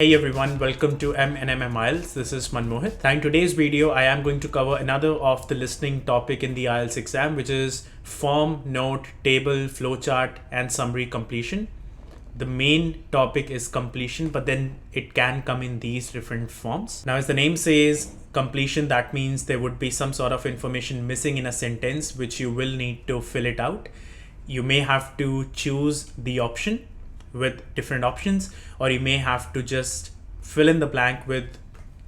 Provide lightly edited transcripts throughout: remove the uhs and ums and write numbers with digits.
Hey everyone, welcome to M&M Ielts. This is Manmohit. In today's video, I am going to cover another of the listening topic in the Ielts exam, which is form, note, table, flowchart, and summary completion. The main topic is completion, but then it can come in these different forms. Now, as the name says, completion, that means there would be some sort of information missing in a sentence, which you will need to fill it out. You may have to choose the option with different options, or you may have to just fill in the blank with,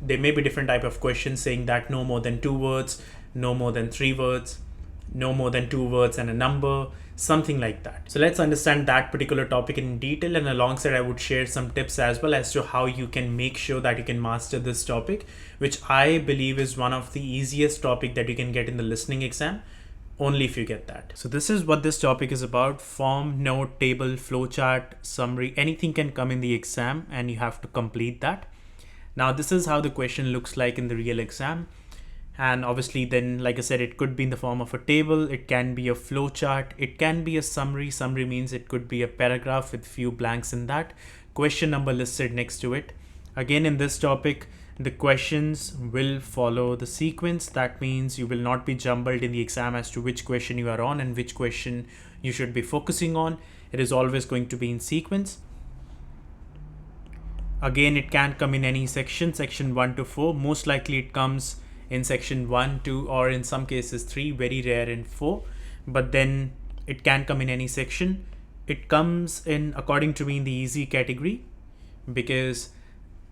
there may be different type of questions saying that no more than 2 words, no more than 3 words, no more than 2 words and a number, something like that. So let's understand that particular topic in detail, and alongside I would share some tips as well as to how you can make sure that you can master this topic, which I believe is one of the easiest topic that you can get in the listening exam, only if you get that. So this is what this topic is about: form, note, table, flowchart, summary. Anything can come in the exam and you have to complete that. Now this is how the question looks like in the real exam. And obviously then, like I said, it could be in the form of a table, it can be a flowchart, it can be a summary. Summary means it could be a paragraph with few blanks in that. Question number listed next to it. Again, in this topic, the questions will follow the sequence. That means you will not be jumbled in the exam as to which question you are on and which question you should be focusing on. It is always going to be in sequence. Again, it can come in any section 1 to 4. Most likely it comes in section 1, 2, or in some cases 3, very rare in 4. But then it can come in any section. It comes in, according to me, in the easy category, because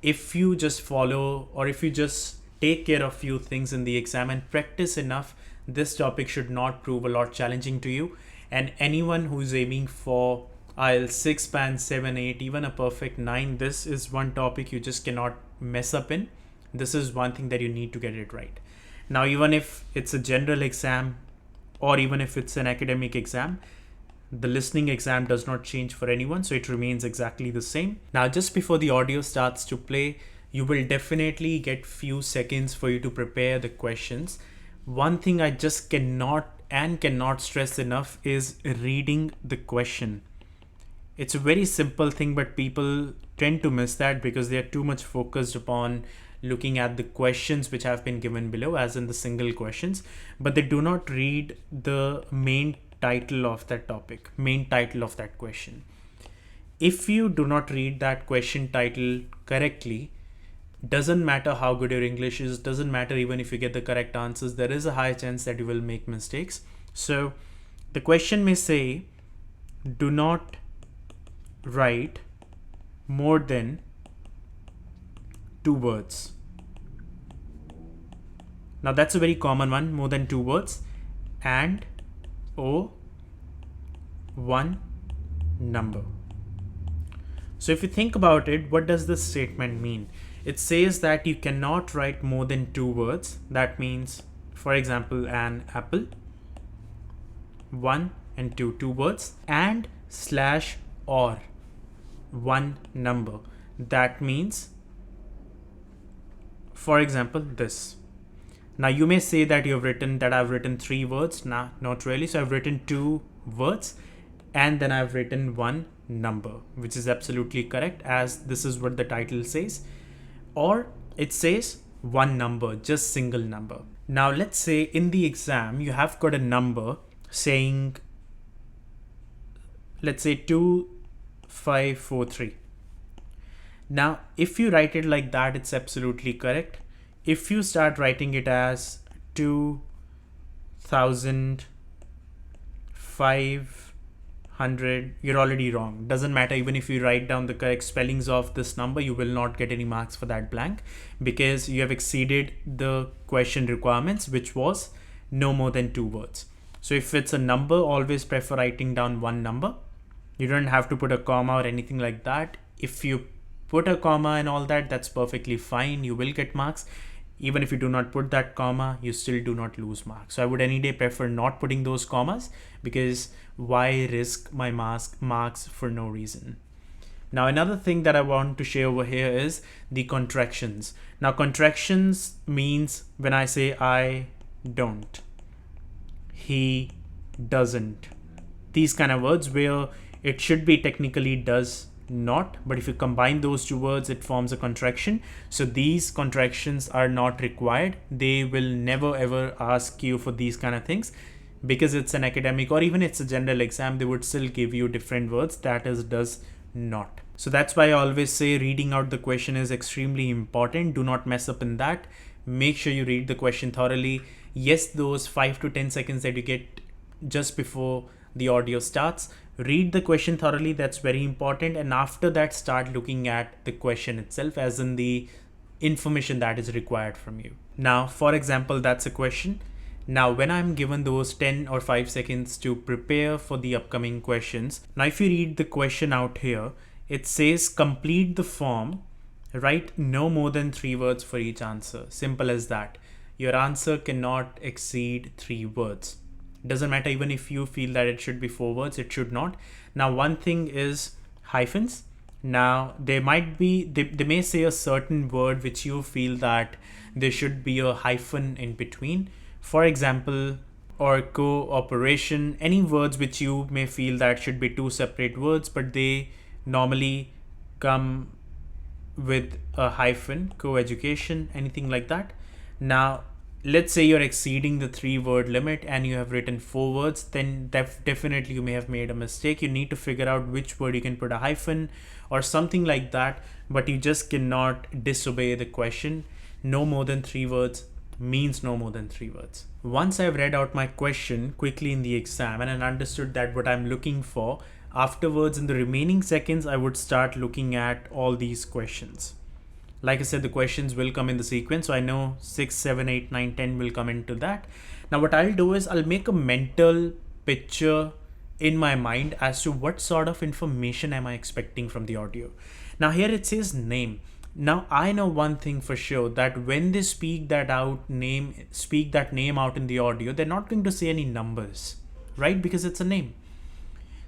if you just follow, or if you just take care of few things in the exam and practice enough, this topic should not prove a lot challenging to you. And anyone who's aiming for IELTS 6 band 7, 8, even a perfect 9, this is one topic you just cannot mess up in. This is one thing that you need to get it right. Now, even if it's a general exam, or even if it's an academic exam, the listening exam does not change for anyone, so it remains exactly the same. Now, just before the audio starts to play, you will definitely get few seconds for you to prepare the questions. One thing I just cannot stress enough is reading the question. It's a very simple thing, but people tend to miss that because they are too much focused upon looking at the questions which have been given below, as in the single questions, but they do not read the main title of that topic, main title of that question. If you do not read that question title correctly, doesn't matter how good your English is, doesn't matter even if you get the correct answers, there is a high chance that you will make mistakes. So the question may say, do not write more than 2 words. Now that's a very common one, more than 2 words, and one number. So if you think about it, what does this statement mean? It says that you cannot write more than 2 words. That means, for example, an apple, 1 and 2 words, and / or one number. That means, for example, this. Now you may say that I've written 3 words. Nah, not really. So I've written 2 words and then I've written one number, which is absolutely correct, as this is what the title says. Or it says one number, just single number. Now let's say in the exam you have got a number saying, let's say 2543. Now if you write it like that, it's absolutely correct. If you start writing it as 2500, you're already wrong. Doesn't matter, even if you write down the correct spellings of this number, you will not get any marks for that blank, because you have exceeded the question requirements, which was no more than 2 words. So if it's a number, always prefer writing down one number. You don't have to put a comma or anything like that. If you put a comma and all that, that's perfectly fine. You will get marks. Even if you do not put that comma, you still do not lose marks. So I would any day prefer not putting those commas, because why risk my marks for no reason? Now another thing that I want to share over here is the contractions. Now contractions means when I say I don't, he doesn't, these kind of words where it should be technically does not, but if you combine those two words, it forms a contraction. So these contractions are not required. They will never ever ask you for these kind of things, because it's an academic or even it's a general exam. They would still give you different words. That is does not. So that's why I always say reading out the question is extremely important. Do not mess up in that. Make sure you read the question thoroughly. Yes, those 5 to 10 seconds that you get just before the audio starts, read the question thoroughly. That's very important. And after that, start looking at the question itself, as in the information that is required from you. Now, for example, that's a question. Now, when I'm given those 10 or 5 seconds to prepare for the upcoming questions, now if you read the question out here, it says complete the form, write no more than 3 words for each answer. Simple as that. Your answer cannot exceed 3 words. Doesn't matter even if you feel that it should be 4 words, it should not. Now, one thing is hyphens. Now, they may say a certain word which you feel that there should be a hyphen in between. For example, or cooperation, any words which you may feel that should be 2 separate words, but they normally come with a hyphen, co-education, anything like that. Now, let's say you're exceeding the 3 word limit and you have written 4 words, then definitely you may have made a mistake. You need to figure out which word you can put a hyphen or something like that, but you just cannot disobey the question. No more than 3 words means no more than 3 words. Once I've read out my question quickly in the exam and I understood that what I'm looking for, afterwards in the remaining seconds, I would start looking at all these questions. Like I said, the questions will come in the sequence. So I know 6, 7, 8, 9, 10 will come into that. Now what I'll do is I'll make a mental picture in my mind as to what sort of information am I expecting from the audio. Now here it says name. Now I know one thing for sure, that when they speak that name out in the audio, they're not going to say any numbers, right? Because it's a name.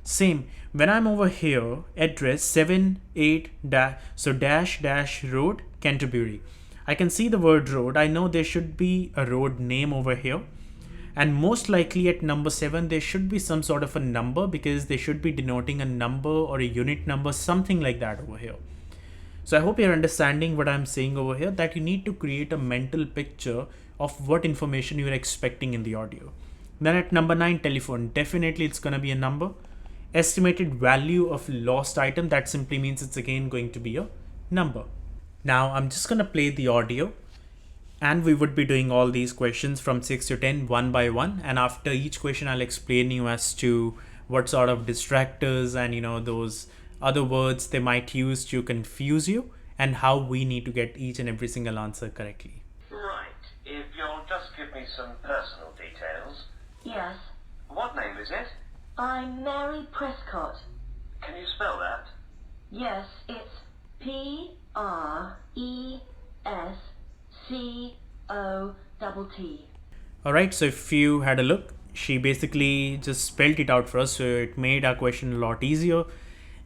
Same when I'm over here, address 78 dash road, Canterbury. I can see the word road. I know there should be a road name over here, and most likely at number 7 there should be some sort of a number, because they should be denoting a number or a unit number, something like that over here. So I hope you're understanding what I'm saying over here, that you need to create a mental picture of what information you're expecting in the audio. Then at number 9, telephone, definitely it's going to be a number. Estimated value of lost item, that simply means it's again going to be a number. Now I'm just going to play the audio, and we would be doing all these questions from 6 to 10 one by one, and after each question I'll explain you as to what sort of distractors and those other words they might use to confuse you, and how we need to get each and every single answer correctly. Right, if you'll just give me some personal details. Yes. What name is it? I'm Mary Prescott. Can you spell that? Yes, it's Prescott. Alright, so if you had a look, she basically just spelled it out for us, so it made our question a lot easier.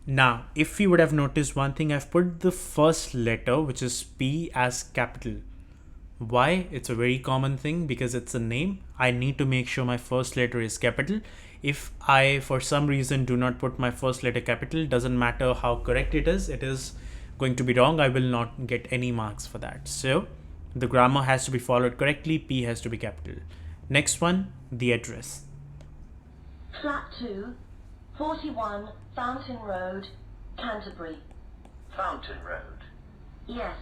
Now, if you would have noticed one thing, I've put the first letter, which is P, as capital. Why? It's a very common thing, because it's a name. I need to make sure my first letter is capital. If I, for some reason, do not put my first letter capital, doesn't matter how correct it is going to be wrong. I will not get any marks for that. So the grammar has to be followed correctly. P has to be capital. Next one, the address. Flat 2, 41 Fountain Road, Canterbury. Fountain Road? Yes.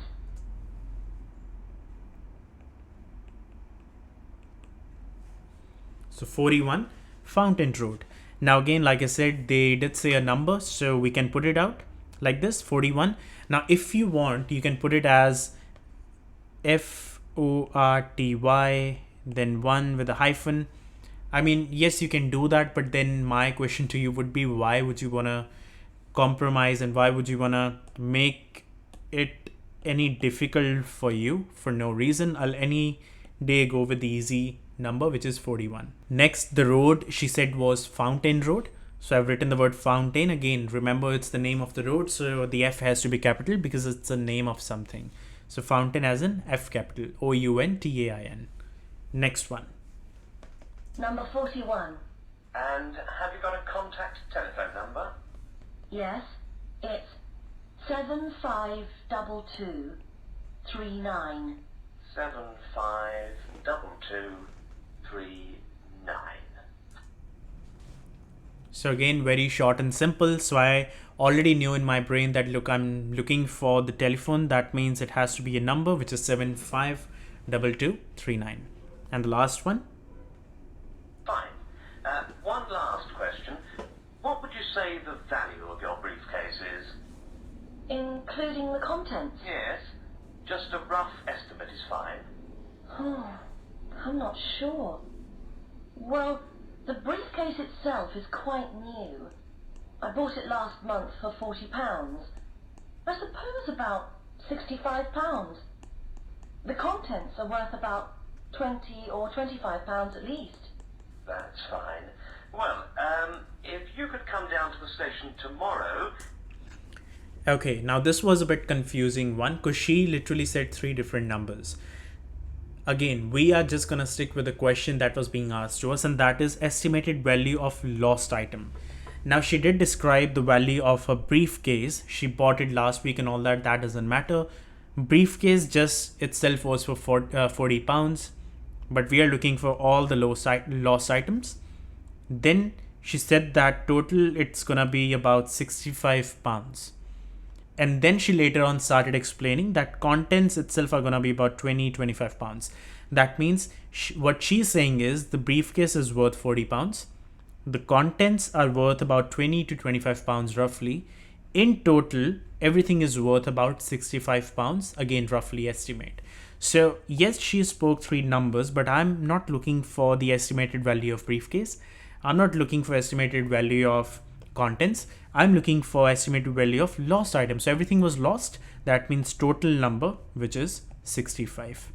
So 41 Fountain Road. Now again, like I said, they did say a number, so we can put it out like this, 41. Now if you want, you can put it as FORTY, then 1 with a hyphen. I mean, yes, you can do that, but then my question to you would be, why would you want to compromise, and why would you want to make it any difficult for you for no reason? I'll any day go with the easy number, which is 41. Next, the road she said was Fountain Road. So I've written the word fountain. Again, remember it's the name of the road, so the F has to be capital because it's a name of something. So fountain as in F capital, OUNTAIN. Next one. Number 41. And have you got a contact telephone number? Yes, it's 752239. 752239. So again, very short and simple. So I already knew in my brain that look, I'm looking for the telephone. That means it has to be a number, which is 752239. And the last one? Fine. One last question. What would you say the value of your briefcase is? Including the contents? Yes. Just a rough estimate is fine. Oh, I'm not sure. Well, the briefcase itself is quite new. I bought it last month for £40. I suppose about £65. The contents are worth about £20 or £25 at least. That's fine. Well, if you could come down to the station tomorrow. Okay, now this was a bit confusing one because she literally said 3 different numbers. Again, we are just gonna stick with the question that was being asked to us, and that is estimated value of lost item. Now she did describe the value of a briefcase. She bought it last week and all that. That doesn't matter. Briefcase just itself was for £40, but we are looking for all the lost items. Then she said that total it's gonna be about £65. And then she later on started explaining that contents itself are going to be about £25. That means what she's saying is the briefcase is worth £40. The contents are worth about £20 to £25 roughly. In total, everything is worth about £65. Again, roughly estimate. So yes, she spoke 3 numbers, but I'm not looking for the estimated value of briefcase. I'm not looking for estimated value of contents. I'm looking for estimated value of lost items. So everything was lost. That means total number, which is 65.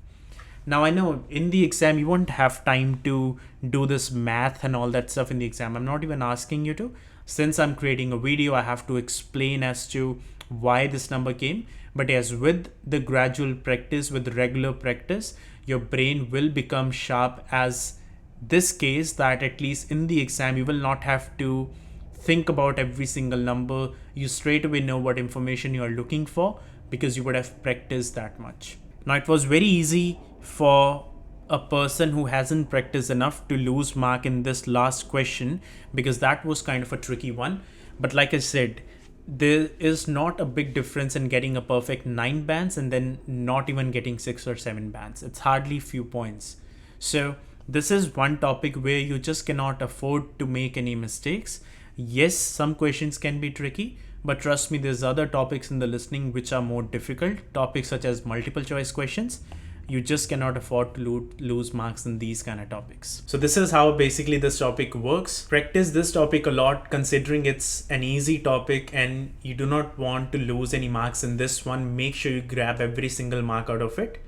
Now I know in the exam you won't have time to do this math and all that stuff in the exam. I'm not even asking you to. Since I'm creating a video, I have to explain as to why this number came. But yes, with the gradual practice, with the regular practice, your brain will become sharp as this case that at least in the exam you will not have to think about every single number. You straight away know what information you are looking for because you would have practiced that much. Now it was very easy for a person who hasn't practiced enough to lose mark in this last question because that was kind of a tricky one. But like I said, there is not a big difference in getting a perfect 9 bands and then not even getting 6 or 7 bands. It's hardly few points. So this is one topic where you just cannot afford to make any mistakes. Yes, some questions can be tricky, but trust me, there's other topics in the listening which are more difficult. Topics such as multiple choice questions. You just cannot afford to lose marks in these kind of topics. So this is how basically this topic works. Practice this topic a lot considering it's an easy topic and you do not want to lose any marks in this one. Make sure you grab every single mark out of it.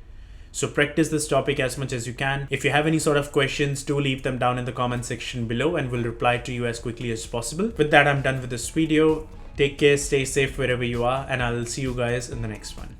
So practice this topic as much as you can. If you have any sort of questions, do leave them down in the comment section below and we'll reply to you as quickly as possible. With that, I'm done with this video. Take care, stay safe wherever you are, and I'll see you guys in the next one.